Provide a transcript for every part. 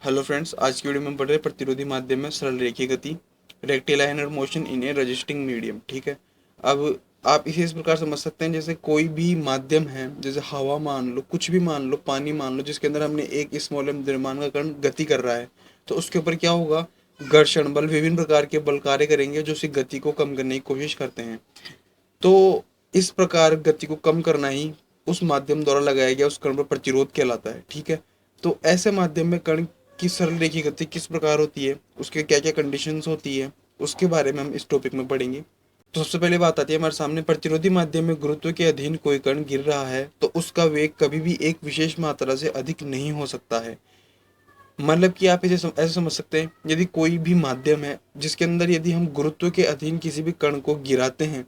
Hello friends, आज की video में पढ़ रहे प्रतिरोधी माध्यम में सरल रेखीय गति, rectilinear motion in a resisting medium. ठीक है। अब आप इसे इस प्रकार समझ सकते हैं, जैसे कोई भी माध्यम है, जैसे हवा मान लो, कुछ भी मान लो, पानी मान लो, जिसके अंदर हमने एक स्मॉल एम द्रव्यमान का कण गति कर रहा है, तो उसके ऊपर क्या होगा? घर्षण बल, विभिन्न प्रकार के बल कार्य करेंगे जो उसी गति को कम करने की कोशिश करते हैं। तो इस प्रकार गति को कम करना ही उस माध्यम द्वारा लगाया गया उस कण पर प्रतिरोध कहलाता है। ठीक है। तो ऐसे माध्यम में कण की सरल रेखीय गति किस प्रकार होती है, उसके क्या क्या कंडीशंस होती है, उसके बारे में हम इस टॉपिक में पढ़ेंगे। तो सबसे पहले बात आती है हमारे सामने, प्रतिरोधी माध्यम में गुरुत्व के अधीन कोई कण गिर रहा है तो उसका वेग कभी भी एक विशेष मात्रा से अधिक नहीं हो सकता है। मतलब कि आप इसे ऐसे समझ सकते हैं, यदि कोई भी माध्यम है जिसके अंदर यदि हम गुरुत्व के अधीन किसी भी कण को गिराते हैं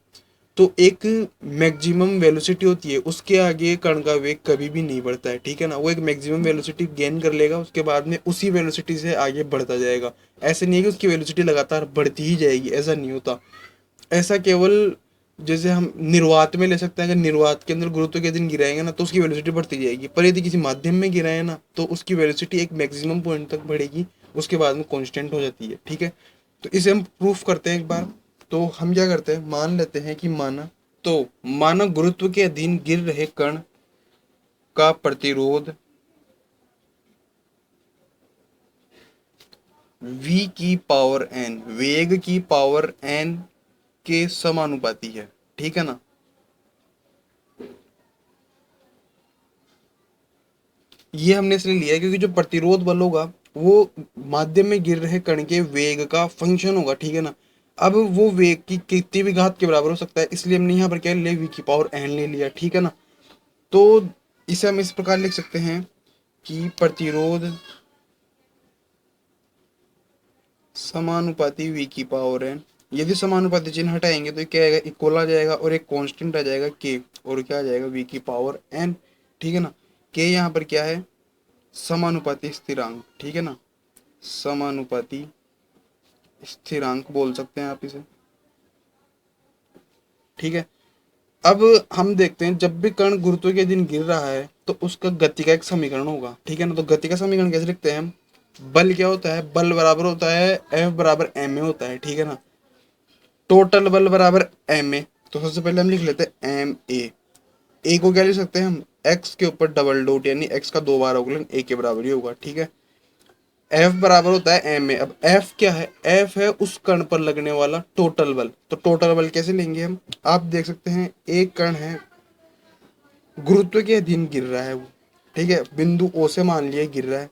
तो एक मैक्सिमम वेलोसिटी होती है, उसके आगे कण का वेग कभी भी नहीं बढ़ता है। ठीक है ना, वो एक मैक्सिमम वेलोसिटी गेन कर लेगा, उसके बाद में उसी वेलोसिटी से आगे बढ़ता जाएगा। ऐसे नहीं है कि उसकी वेलोसिटी लगातार बढ़ती ही जाएगी, ऐसा नहीं होता। ऐसा केवल जैसे हम निर्वात में ले सकते हैं, अगर निर्वात के अंदर गुरुत्व के दिन गिराएंगे ना तो उसकी वेलोसिटी बढ़ती जाएगी, पर यदि किसी माध्यम में गिराए ना तो उसकी वेलोसिटी एक मैक्सिमम पॉइंट तक बढ़ेगी, उसके बाद में कांस्टेंट हो जाती है। ठीक है। तो इसे हम प्रूफ करते हैं एक बार। तो हम क्या करते हैं, मान लेते हैं कि माना गुरुत्व के अधीन गिर रहे कण का प्रतिरोध v की पावर n, वेग की पावर n के समानुपाती है। ठीक है ना। ये हमने इसलिए लिया है क्योंकि जो प्रतिरोध बल होगा वो माध्यम में गिर रहे कण के वेग का फंक्शन होगा। ठीक है ना। अब वो वेग की कितनी भी घात के बराबर हो सकता है, इसलिए हमने यहाँ पर क्या ले v की पावर n ले लिया। ठीक है ना। तो इसे हम इस प्रकार लिख सकते हैं कि प्रतिरोध समानुपाती v की पावर n। यदि समानुपाती चिन्ह हटाएंगे तो क्या आएगा, इक्वल आ जाएगा और एक कांस्टेंट आ जाएगा k, और क्या आ जाएगा v की पावर n। ठीक है ना। k यहाँ पर क्या है, समानुपाती स्थिरांक। ठीक है ना, समानुपाती स्थिरांक बोल सकते हैं आप इसे। ठीक है। अब हम देखते हैं, जब भी कण गुरुत्व के अधीन गिर रहा है तो उसका गति का एक समीकरण होगा। ठीक है ना। तो गति का समीकरण कैसे लिखते हैं हम, बल क्या होता है, बल बराबर होता है F बराबर ma होता है। ठीक है ना। टोटल बल बराबर एम ए। तो सबसे पहले हम लिख लेते हैं एम ए को क्या लिख सकते हैं हम, एक्स के ऊपर डबल डॉट, यानी एक्स का दो बार अवकलन ए के बराबर ही होगा। ठीक है। एफ बराबर होता है एम ए। अब एफ क्या है, एफ है उस कण पर लगने वाला टोटल बल। तो टोटल बल कैसे लेंगे हम, आप देख सकते हैं एक कण है, गुरुत्व के अधीन गिर रहा है वो। ठीक है, बिंदु ओ से मान लिया गिर रहा है।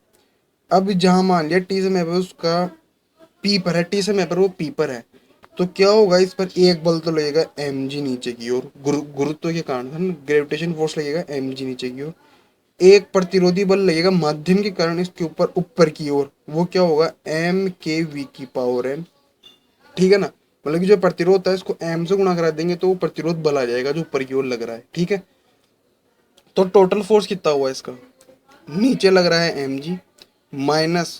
अब जहां मान लिया टी से मैप है उसका पी पर है, टी से मैप पर वो पी पर है, तो क्या होगा, इस पर एक बल तो लगेगा एम जी नीचे की ओर, गुरुत्व के कारण ग्रेविटेशन फोर्स लगेगा एम जी नीचे की ओर। एक प्रतिरोधी बल लगेगा माध्यम के कारण इसके ऊपर ऊपर की ओर, वो क्या होगा, एम के वी की पावर एन। ठीक है ना। मतलब कि जो प्रतिरोध है इसको एम से गुणा करा देंगे तो वो प्रतिरोध बल आ जाएगा जो ऊपर की ओर लग रहा है। ठीक है। तो टोटल फोर्स कितना हुआ इसका, नीचे लग रहा है एम जी माइनस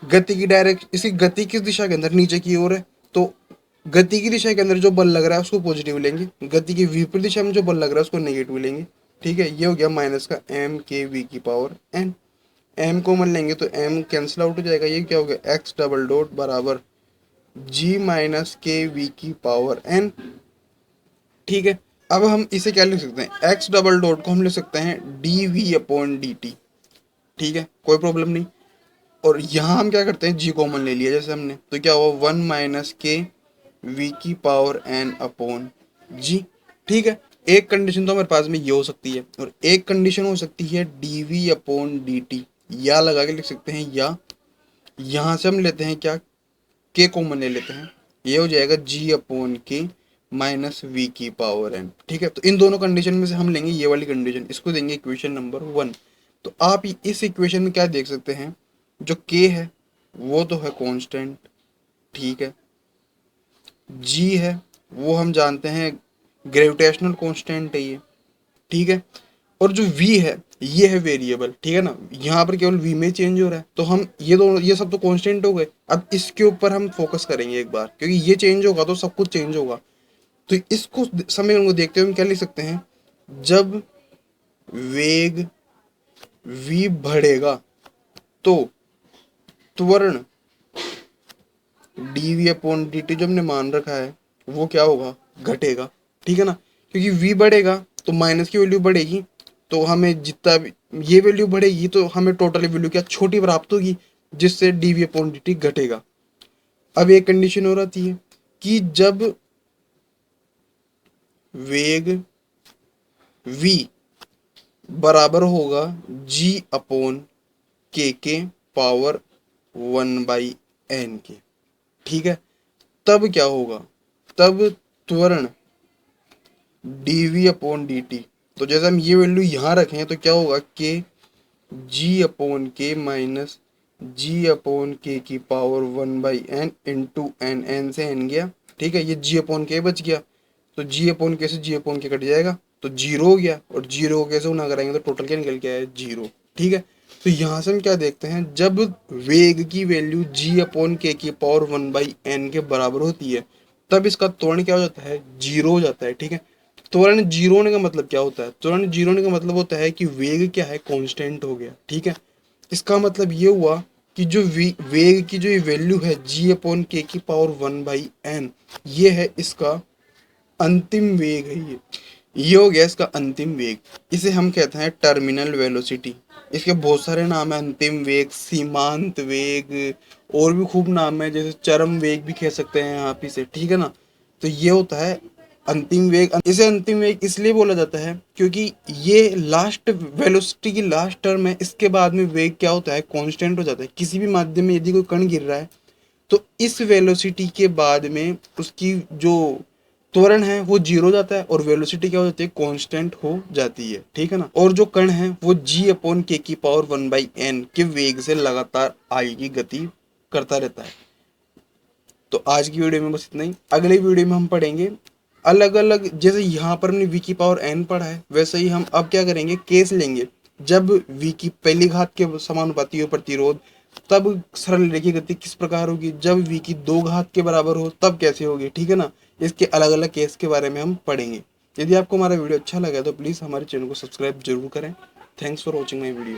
गति की डायरेक्ट, इसकी गति किस दिशा के अंदर, नीचे की ओर है, तो गति की दिशा के अंदर जो बल लग रहा है उसको पॉजिटिव लेंगे, गति की विपरीत दिशा में जो बल लग रहा है उसको नेगेटिव लेंगे। ठीक है। ये हो गया माइनस का एम के वी की पावर एन। एम कॉमन लेंगे तो एम कैंसिल आउट हो जाएगा, ये क्या हो गया, एक्स डबल डॉट बराबर जी माइनस के वी की पावर एन। ठीक है। अब हम इसे क्या लिख सकते हैं, एक्स डबल डॉट को हम लिख सकते हैं d v upon d t. ठीक है, कोई प्रॉब्लम नहीं। और यहाँ हम क्या करते हैं, जी कॉमन ले लिया जैसे हमने, तो क्या हुआ, वन माइनस के वी की पावर एन अपॉन जी। ठीक है। एक कंडीशन तो हमारे पास में ये हो सकती है, और एक कंडीशन हो सकती है d v upon d t, या लगा के लिख सकते हैं, या यहाँ से हम लेते हैं क्या, के कॉमन ले लेते हैं, ये हो जाएगा जी अपॉन के माइनस वी की पावर एन। ठीक है। तो इन दोनों कंडीशन में से हम लेंगे ये वाली कंडीशन, इसको देंगे इक्वेशन नंबर 1। तो आप इस इक्वेशन में क्या देख सकते हैं, जो k है वो तो है कांस्टेंट। ठीक है। g है वो हम जानते हैं ग्रेविटेशनल कांस्टेंट है ये। ठीक है। और जो v है ये है वेरिएबल। ठीक है ना, यहाँ पर केवल v में चेंज हो रहा है, तो हम ये दोनों, ये सब तो कांस्टेंट हो गए। अब इसके ऊपर हम फोकस करेंगे एक बार, क्योंकि ये चेंज होगा तो सब कुछ चेंज होगा। तो इसको समीकरण को देखते हुए हम क्या लिख सकते हैं, जब वेग v बढ़ेगा तो त्वरण dv अपॉन dt जो हमने मान रखा है वो क्या होगा, घटेगा, ठीक है ना, क्योंकि v बढ़ेगा तो माइनस की वैल्यू बढ़ेगी, तो हमें जितना भी ये वैल्यू बढ़ेगी तो हमें टोटल वैल्यू क्या छोटी प्राप्त होगी, जिससे dv अपॉन dt घटेगा। अब एक कंडीशन और आती है कि जब वेग v बराबर होगा g अपॉन के पावर 1/n के, ठीक है, तब क्या होगा, तब त्वरण dv अपॉन dt, तो जैसे हम ये वैल्यू यहाँ रखें तो क्या होगा कि g upon k minus g upon k की power 1/n into n, n से एन गया, ठीक है, ये g अपॉन के बच गया, तो g अपॉन के से g अपॉन के कट जाएगा तो जीरो हो गया, और जीरो को कैसे गुणा कराएंगे तो टोटल क्या निकल के आया, जीरो, ठीक है। तो यहाँ से हम क्या देखते हैं, जब वेग की वैल्यू g अपॉन के की पावर 1/n के बराबर होती है तब इसका त्वरण क्या हो जाता है, जीरो हो जाता है, ठीक है। त्वरण जीरो होने का मतलब क्या होता है, त्वरण जीरो होने का मतलब होता है कि वेग क्या है, कांस्टेंट हो गया, ठीक है। इसका मतलब ये हुआ कि जो वेग की जो वैल्यू है g अपॉन के की पावर 1/n, ये है इसका अंतिम वेग है, ये हो गया इसका अंतिम वेग। इसे हम कहते हैं टर्मिनल वेलोसिटी। इसके बहुत सारे नाम है, अंतिम वेग, सीमांत वेग, और भी खूब नाम है, जैसे चरम वेग भी कह सकते हैं आप इसे, ठीक है ना। तो ये होता है अंतिम वेग। इसे अंतिम वेग इसलिए बोला जाता है क्योंकि ये लास्ट वेलोसिटी की लास्ट टर्म है, इसके बाद में वेग क्या होता है, कांस्टेंट हो जाता है। किसी भी माध्यम में यदि कोई कण गिर रहा है तो इस वेलोसिटी के बाद में उसकी जो त्वरण है वो जीरो जाता है और वेलोसिटी क्या हो जाती है, कांस्टेंट हो जाती है, ठीक है ना। और जो कण है वो g अपॉन के की पावर 1/n के वेग से लगातार आगे की गति करता रहता है। तो आज की वीडियो में बस इतना ही। अगले वीडियो में हम पढ़ेंगे अलग अलग, जैसे यहाँ पर हमने v की पावर n पढ़ा है वैसे ही हम अब क्या करेंगे, केस लेंगे जब v की पहली घात के समानुपाती हो प्रतिरोध, तब सरल रेखीय गति किस प्रकार होगी, जब v की दो घात के बराबर हो तब कैसे होगी, ठीक है ना। इसके अलग अलग केस के बारे में हम पढ़ेंगे। यदि आपको हमारा वीडियो अच्छा लगा तो प्लीज़ हमारे चैनल को सब्सक्राइब जरूर करें। Thanks for watching my video.